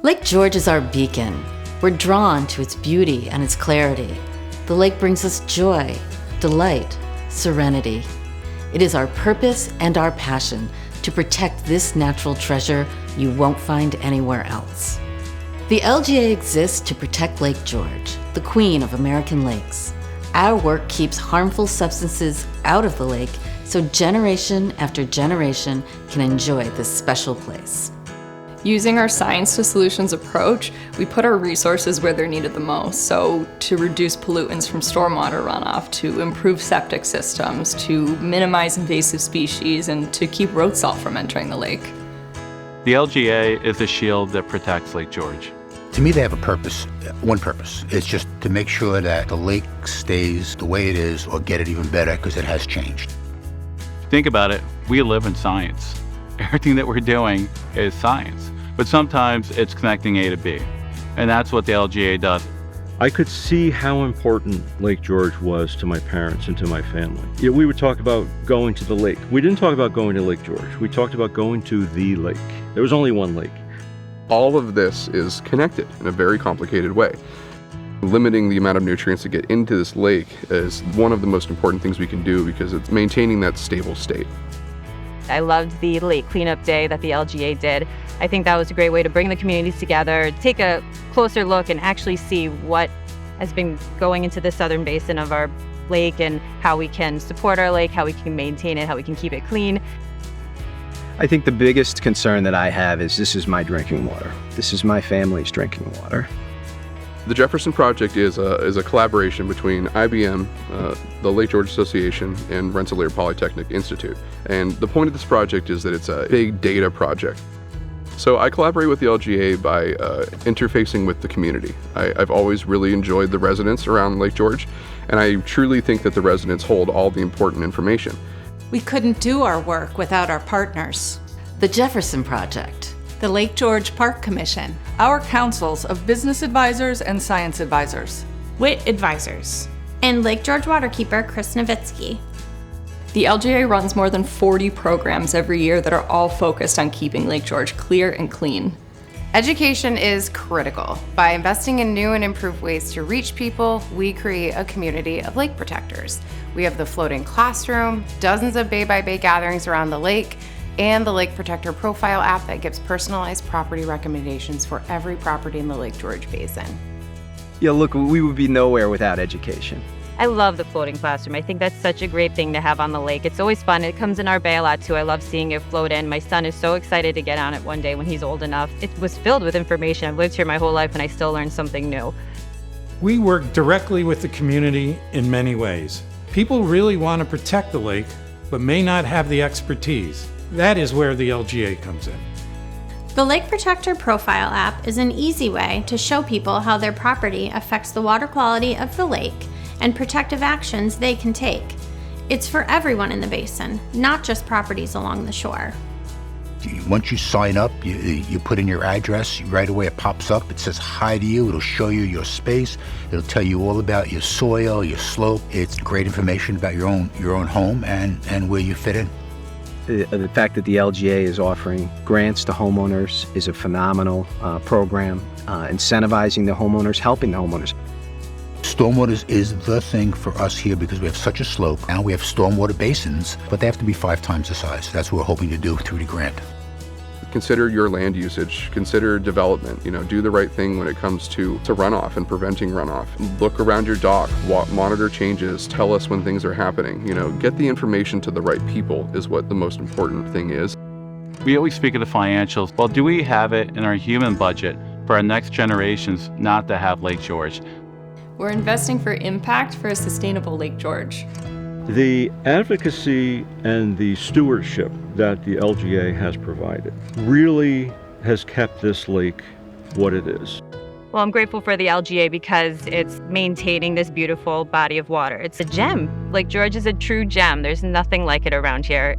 Lake George is our beacon. We're drawn to its beauty and its clarity. The lake brings us joy, delight, serenity. It is our purpose and our passion to protect this natural treasure you won't find anywhere else. The LGA exists to protect Lake George, the queen of American lakes. Our work keeps harmful substances out of the lake so generation after generation can enjoy this special place. Using our science to solutions approach, we put our resources where they're needed the most. So to reduce pollutants from stormwater runoff, to improve septic systems, to minimize invasive species, and to keep road salt from entering the lake. The LGA is a shield that protects Lake George. To me, they have a purpose, one purpose. It's just to make sure that the lake stays the way it is or get it even better because it has changed. Think about it, we live in science. Everything that we're doing is science, but sometimes it's connecting A to B, and that's what the LGA does. I could see how important Lake George was to my parents and to my family. Yeah, we would talk about going to the lake. We didn't talk about going to Lake George. We talked about going to the lake. There was only one lake. All of this is connected in a very complicated way. Limiting the amount of nutrients that get into this lake is one of the most important things we can do because it's maintaining that stable state. I loved the lake cleanup day that the LGA did. I think that was a great way to bring the communities together, take a closer look and actually see what has been going into the southern basin of our lake and how we can support our lake, how we can maintain it, how we can keep it clean. I think the biggest concern that I have is this is my drinking water. This is my family's drinking water. The Jefferson Project is a collaboration between IBM, the Lake George Association, and Rensselaer Polytechnic Institute. And the point of this project is that it's a big data project. So I collaborate with the LGA by interfacing with the community. I've always really enjoyed the residents around Lake George, and I truly think that the residents hold all the important information. We couldn't do our work without our partners. The Jefferson Project, The Lake George Park Commission, our councils of business advisors and science advisors, WIT advisors, and Lake George Waterkeeper Chris Nowitzki. The LGA runs more than 40 programs every year that are all focused on keeping Lake George clear and clean. Education is critical. By investing in new and improved ways to reach people, we create a community of lake protectors. We have the floating classroom, dozens of bay-by-bay gatherings around the lake, and the Lake Protector Profile app that gives personalized property recommendations for every property in the Lake George Basin. Yeah, look, we would be nowhere without education. I love the floating classroom. I think that's such a great thing to have on the lake. It's always fun. It comes in our bay a lot too. I love seeing it float in. My son is so excited to get on it one day when he's old enough. It was filled with information. I've lived here my whole life and I still learn something new. We work directly with the community in many ways. People really want to protect the lake, but may not have the expertise. That is where the LGA comes in. The Lake Protector Profile app is an easy way to show people how their property affects the water quality of the lake and protective actions they can take. It's for everyone in the basin, not just properties along the shore. Once you sign up, you put in your address, right away it pops up, it says hi to you, it'll show you your space, it'll tell you all about your soil, your slope. It's great information about your own home and where you fit in. The fact that the LGA is offering grants to homeowners is a phenomenal program, incentivizing the homeowners, helping the homeowners. Stormwater is the thing for us here because we have such a slope. Now we have stormwater basins, but they have to be 5 times the size. That's what we're hoping to do through the grant. Consider your land usage, consider development, do the right thing when it comes to runoff and preventing runoff. Look around your dock, monitor changes, tell us when things are happening. Get the information to the right people is what the most important thing is. We always speak of the financials. Well, do we have it in our human budget for our next generations not to have Lake George? We're investing for impact for a sustainable Lake George. The advocacy and the stewardship that the LGA has provided really has kept this lake what it is. Well, I'm grateful for the LGA because it's maintaining this beautiful body of water. It's a gem. Lake George is a true gem. There's nothing like it around here.